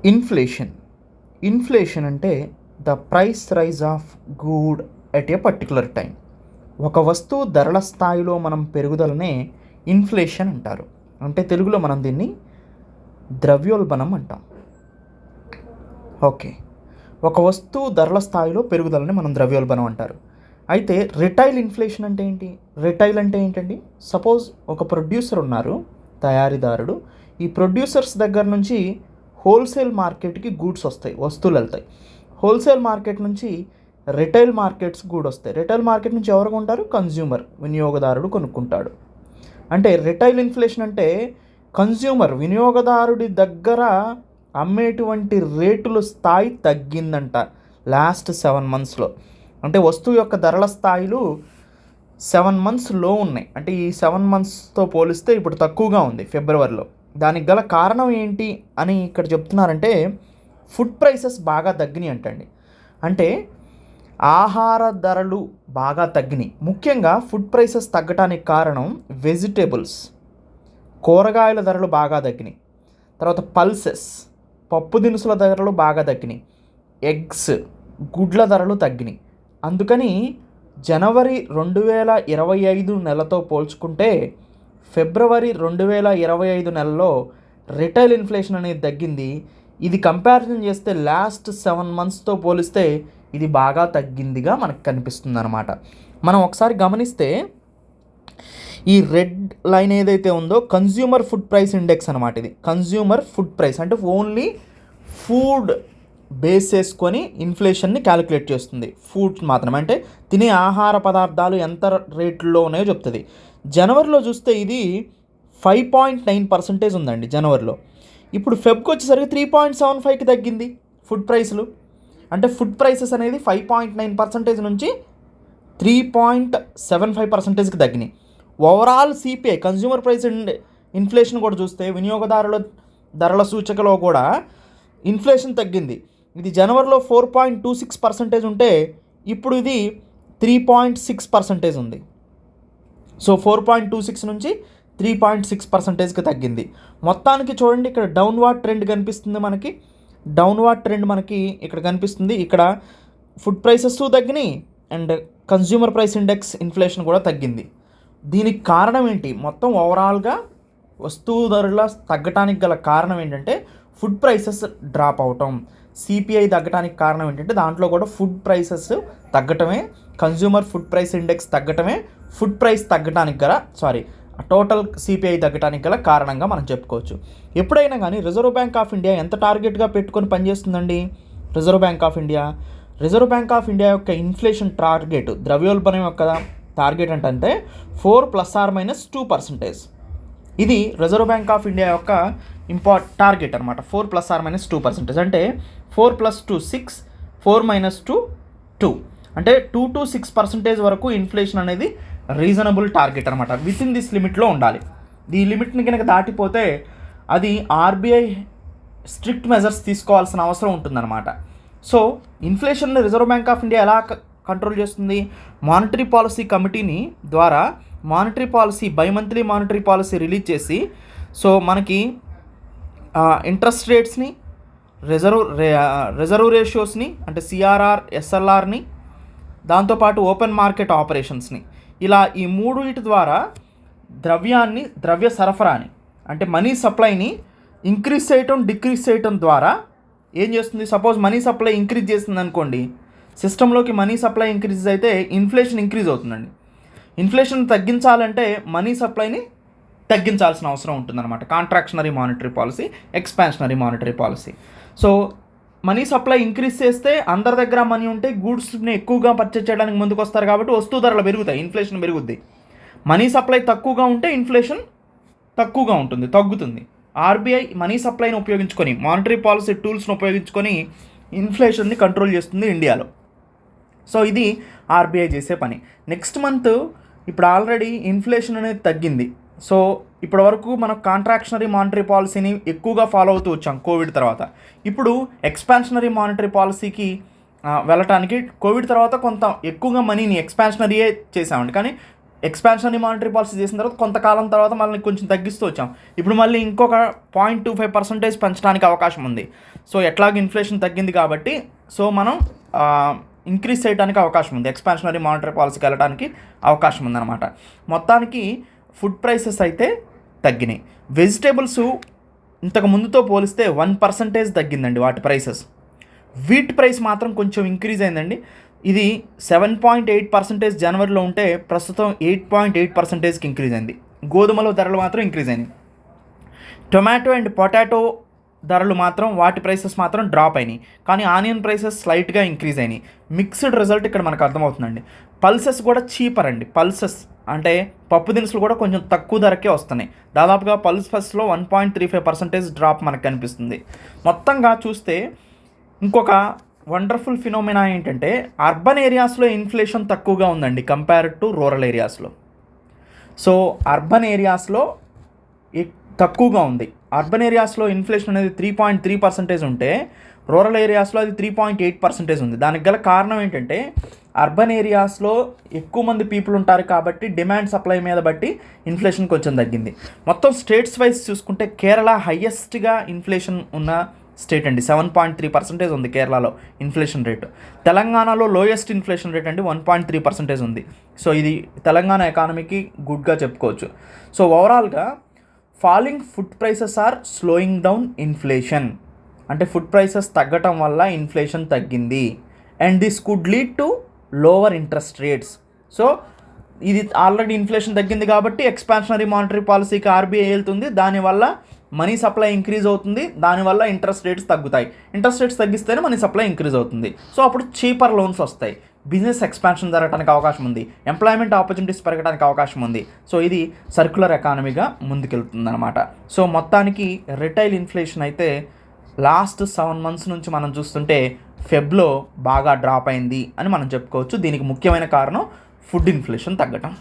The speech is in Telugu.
ఇన్ఫ్లేషన్ అంటే the price rise of good at a particular time. ఒక వస్తువు ధరల స్థాయిలో మనం పెరుగుదలనే ఇన్ఫ్లేషన్ అంటారు. అంటే తెలుగులో మనం దీన్ని ద్రవ్యోల్బణం అంటాం. ఓకే, ఒక వస్తువు ధరల స్థాయిలో పెరుగుదలని మనం ద్రవ్యోల్బణం అంటారు. అయితే రిటైల్ ఇన్ఫ్లేషన్ అంటే ఏంటి? రిటైల్ అంటే ఏంటండి? సపోజ్ ఒక ప్రొడ్యూసర్ ఉన్నారు, తయారీదారుడు. ఈ ప్రొడ్యూసర్స్ దగ్గర నుంచి హోల్సేల్ మార్కెట్కి గూడ్స్ వస్తాయి, వస్తువులు వెళ్తాయి. హోల్సేల్ మార్కెట్ నుంచి రిటైల్ మార్కెట్స్ గూడ్ వస్తాయి. రిటైల్ మార్కెట్ నుంచి ఎవరు కొంటారు? కన్జ్యూమర్, వినియోగదారుడు కొనుక్కుంటాడు. అంటే రిటైల్ ఇన్ఫ్లేషన్ అంటే కన్జ్యూమర్, వినియోగదారుడి దగ్గర అమ్మేటువంటి రేటుల స్థాయి తగ్గిందంట లాస్ట్ 7 monthsలో. అంటే వస్తువు యొక్క ధరల స్థాయిలు 7 months లో ఉన్నాయి. అంటే ఈ 7 monthsతో పోలిస్తే ఇప్పుడు తక్కువగా ఉంది ఫిబ్రవరిలో. దానికి గల కారణం ఏంటి అని ఇక్కడ చెప్తున్నారంటే ఫుడ్ ప్రైసెస్ బాగా తగ్గినాయి అంటండి. అంటే ఆహార ధరలు బాగా తగ్గినాయి. ముఖ్యంగా ఫుడ్ ప్రైసెస్ తగ్గడానికి కారణం వెజిటేబుల్స్, కూరగాయల ధరలు బాగా తగ్గినాయి. తర్వాత పల్సెస్, పప్పు దినుసుల ధరలు బాగా తగ్గినాయి. ఎగ్స్, గుడ్ల ధరలు తగ్గినాయి. అందుకని జనవరి 2025 నెలతో పోల్చుకుంటే ఫిబ్రవరి 2025 నెలలో రిటైల్ ఇన్ఫ్లేషన్ అనేది తగ్గింది. ఇది కంపారిజన్ చేస్తే లాస్ట్ 7 monthsతో పోలిస్తే ఇది బాగా తగ్గిందిగా మనకు కనిపిస్తుంది అన్నమాట. మనం ఒకసారి గమనిస్తే ఈ రెడ్ లైన్ ఏదైతే ఉందో కన్జ్యూమర్ ఫుడ్ ప్రైస్ ఇండెక్స్ అనమాట. ఇది కన్జ్యూమర్ ఫుడ్ ప్రైస్ అంటే ఓన్లీ ఫుడ్ బేస్ చేసుకొని ఇన్ఫ్లేషన్ని క్యాలిక్యులేట్ చేస్తుంది. ఫుడ్ మాత్రమే, అంటే తినే ఆహార పదార్థాలు ఎంత రేట్లో ఉన్నాయో చెప్తుంది. జనవరిలో చూస్తే ఇది 5.9% ఉందండి జనవరిలో. ఇప్పుడు ఫెబ్కి వచ్చేసరికి 3.75కి తగ్గింది ఫుడ్ ప్రైస్లు. అంటే ఫుడ్ ప్రైసెస్ అనేది 5.9% నుంచి 3.75%కి తగ్గినాయి. Overall CPI consumer price inflation కూడా చూస్తే వినియోగదారుల ధరల సూచికలో కూడా ఇన్ఫ్లేషన్ తగ్గింది. ఇది జనవరిలో 4.26% ఉంటే ఇప్పుడు ఇది 3.6% ఉంది. సో 4.26 నుంచి 3.6%కి తగ్గింది. మొత్తానికి చూడండి, ఇక్కడ డౌన్వార్డ్ ట్రెండ్ కనిపిస్తుంది మనకి. డౌన్వార్డ్ ట్రెండ్ మనకి ఇక్కడ కనిపిస్తుంది. ఇక్కడ ఫుడ్ ప్రైసెస్ తగ్గినాయి and consumer price index inflation కూడా తగ్గింది. దీనికి కారణం ఏంటి? మొత్తం ఓవరాల్గా వస్తువు ధరల తగ్గటానికి గల కారణం ఏంటంటే ఫుడ్ ప్రైసెస్ డ్రాప్ అవటం. సిపిఐ తగ్గటానికి కారణం ఏంటంటే దాంట్లో కూడా ఫుడ్ ప్రైసెస్ తగ్గటమే, కన్జ్యూమర్ ఫుడ్ ప్రైస్ ఇండెక్స్ తగ్గటమే ఫుడ్ ప్రైస్ తగ్గటానికి గల టోటల్ సిపిఐ తగ్గటానికి గల కారణంగా మనం చెప్పుకోవచ్చు. ఎప్పుడైనా కానీ రిజర్వ్ బ్యాంక్ ఆఫ్ ఇండియా ఎంత టార్గెట్గా పెట్టుకొని పనిచేస్తుందండి? రిజర్వ్ బ్యాంక్ ఆఫ్ ఇండియా యొక్క ఇన్ఫ్లేషన్ టార్గెట్, ద్రవ్యోల్బణం యొక్క టార్గెట్ అంటే 4 ± 2%. ఇది రిజర్వ్ బ్యాంక్ ఆఫ్ ఇండియా యొక్క టార్గెట్ అనమాట. 4 ± 2%. అంటే 4 + 2 6, 4 - 2 2. అంటే 2 to 6% వరకు ఇన్ఫ్లేషన్ అనేది రీజనబుల్ టార్గెట్ అనమాట. విత్ ఇన్ దిస్ లిమిట్లో ఉండాలి. ఈ లిమిట్ని కనుక దాటిపోతే అది ఆర్బీఐ స్ట్రిక్ట్ మెజర్స్ తీసుకోవాల్సిన అవసరం ఉంటుందన్నమాట. సో ఇన్ఫ్లేషన్ని రిజర్వ్ బ్యాంక్ ఆఫ్ ఇండియా ఎలా కంట్రోల్ చేస్తుంది? మానిటరీ పాలసీ కమిటీని ద్వారా monetary policy, bimonthly monetary policy release చేసి, సో మనకి ఇంట్రెస్ట్ రేట్స్ని, రిజర్వ్ రేషియోస్ని అంటే సిఆర్ఆర్, ఎస్ఎల్ఆర్ని, దాంతోపాటు ఓపెన్ మార్కెట్ ఆపరేషన్స్ని, ఇలా ఈ 3 ద్వారా ద్రవ్య సరఫరాని అంటే మనీ సప్లైని ఇంక్రీజ్ చేయటం, డిక్రీజ్ చేయటం ద్వారా ఏం చేస్తుంది? సపోజ్ మనీ సప్లై ఇంక్రీజ్ చేస్తుంది అనుకోండి, సిస్టంలోకి మనీ సప్లై ఇంక్రీజ్ అయితే ఇన్ఫ్లేషన్ ఇంక్రీజ్ అవుతుందండి. ఇన్ఫ్లేషన్ తగ్గించాలంటే మనీ సప్లైని తగ్గించాల్సిన అవసరం ఉంటుందన్నమాట. Contractionary monetary policy, expansionary monetary policy. So money supply increase చేస్తే అందరి దగ్గర మనీ ఉంటే గూడ్స్ని ఎక్కువగా పర్చేజ్ చేయడానికి ముందుకు వస్తారు కాబట్టి వస్తువు ధరలు పెరుగుతాయి, ఇన్ఫ్లేషన్ పెరుగుద్ది. మనీ సప్లై తక్కువగా ఉంటే ఇన్ఫ్లేషన్ తక్కువగా ఉంటుంది, తగ్గుతుంది. ఆర్బీఐ మనీ సప్లైని ఉపయోగించుకొని, మానిటరీ పాలసీ టూల్స్ని ఉపయోగించుకొని ఇన్ఫ్లేషన్ని కంట్రోల్ చేస్తుంది ఇండియాలో. సో ఇది ఆర్బీఐ చేసే పని. నెక్స్ట్ మంత్ ఇప్పుడు ఆల్రెడీ ఇన్ఫ్లేషన్ అనేది తగ్గింది. సో ఇప్పటి వరకు మనం కాంట్రాక్షనరీ మానిటరీ పాలసీని ఎక్కువగా ఫాలో అవుతూ వచ్చాం కోవిడ్ తర్వాత. ఇప్పుడు ఎక్స్పాన్షనరీ మానిటరీ పాలసీకి వెళ్ళటానికి కోవిడ్ తర్వాత కొంత ఎక్కువగా మనీని ఎక్స్పాన్షనరీయే చేసామండి. కానీ ఎక్స్పాన్షనరీ మానిటరీ పాలసీ చేసిన తర్వాత కొంతకాలం తర్వాత మళ్ళీ కొంచెం తగ్గిస్తూ వచ్చాం. ఇప్పుడు మళ్ళీ ఇంకొక 0.25% పెంచడానికి అవకాశం ఉంది. సో ఎట్లాగో ఇన్ఫ్లేషన్ తగ్గింది కాబట్టి సో మనం ఇంక్రీజ్ చేయడానికి అవకాశం ఉంది, ఎక్స్పాన్షనరీ మానిటరీ పాలసీకి వెళ్ళడానికి అవకాశం ఉందన్నమాట. మొత్తానికి ఫుడ్ ప్రైసెస్ అయితే తగ్గినాయి. వెజిటేబుల్స్ ఇంతకు ముందుతో పోలిస్తే 1% తగ్గిందండి వాటి ప్రైసెస్. వీట్ ప్రైస్ మాత్రం కొంచెం ఇంక్రీజ్ అయిందండి. ఇది 7.8% జనవరిలో ఉంటే ప్రస్తుతం 8.8%కి ఇంక్రీజ్ అయింది. గోధుమల ధరలు మాత్రం ఇంక్రీజ్ అయింది. టొమాటో అండ్ పొటాటో ధరలు మాత్రం వాటి ప్రైసెస్ మాత్రం డ్రాప్ అయినాయి, కానీ ఆనియన్ ప్రైసెస్ స్లైట్గా ఇంక్రీజ్ అయినాయి. మిక్స్డ్ రిజల్ట్ ఇక్కడ మనకు అర్థమవుతుందండి. పల్సెస్ కూడా చీపర్ అండి. పల్సెస్ అంటే పప్పు దినుసులు కూడా కొంచెం తక్కువ ధరకే వస్తున్నాయి. దాదాపుగా పల్సెస్లో 1.35% డ్రాప్ మనకు కనిపిస్తుంది. మొత్తంగా చూస్తే ఇంకొక వండర్ఫుల్ ఫినోమినా ఏంటంటే అర్బన్ ఏరియాస్లో ఇన్ఫ్లేషన్ తక్కువగా ఉందండి కంపేర్డ్ టు రూరల్ ఏరియాస్లో. సో అర్బన్ ఏరియాస్లో తక్కువగా ఉంది. అర్బన్ ఏరియాస్లో ఇన్ఫ్లేషన్ అనేది 3.3% ఉంటే రూరల్ ఏరియాస్లో అది 3.8% ఉంది. దానికి గల కారణం ఏంటంటే అర్బన్ ఏరియాస్లో ఎక్కువ మంది పీపుల్ ఉంటారు కాబట్టి డిమాండ్ సప్లై మీద బట్టి ఇన్ఫ్లేషన్ కొంచెం తగ్గింది. మొత్తం స్టేట్స్ వైజ్ చూసుకుంటే కేరళ హయ్యెస్ట్గా ఇన్ఫ్లేషన్ ఉన్న స్టేట్ అండి. 7.3% ఉంది కేరళలో ఇన్ఫ్లేషన్ రేటు. తెలంగాణలో లోయెస్ట్ ఇన్ఫ్లేషన్ రేట్ అండి, 1.3% ఉంది. సో ఇది తెలంగాణ ఎకానమీకి గుడ్గా చెప్పుకోవచ్చు. సో ఓవరాల్గా falling food prices are slowing down inflation, అంటే ఫుడ్ ప్రైసెస్ తగ్గటం వల్ల ఇన్ఫ్లేషన్ తగ్గింది. And this could lead to lower interest rates. So ఇది ఆల్రెడీ ఇన్ఫ్లేషన్ తగ్గింది కాబట్టి ఎక్స్పాన్షనరీ మానిటరీ పాలసీకి ఆర్బీఐ వెళ్తుంది. దానివల్ల మనీ సప్లై ఇంక్రీజ్ అవుతుంది, దానివల్ల ఇంట్రెస్ట్ రేట్స్ తగ్గుతాయి. ఇంట్రెస్ట్ రేట్స్ తగ్గిస్తేనే మనీ సప్లై ఇంక్రీజ్ అవుతుంది. సో అప్పుడు చీపర్ లోన్స్ వస్తాయి, బిజినెస్ ఎక్స్పాన్షన్ జరగడానికి అవకాశం ఉంది, ఎంప్లాయ్మెంట్ ఆపర్చునిటీస్ పెరగడానికి అవకాశం ఉంది. సో ఇది సర్క్యులర్ ఎకానమీగా ముందుకెళ్తుంది అనమాట. సో మొత్తానికి రిటైల్ ఇన్ఫ్లేషన్ అయితే లాస్ట్ 7 months నుంచి మనం చూస్తుంటే ఫెబ్లో బాగా డ్రాప్ అయింది అని మనం చెప్పుకోవచ్చు. దీనికి ముఖ్యమైన కారణం ఫుడ్ ఇన్ఫ్లేషన్ తగ్గటం.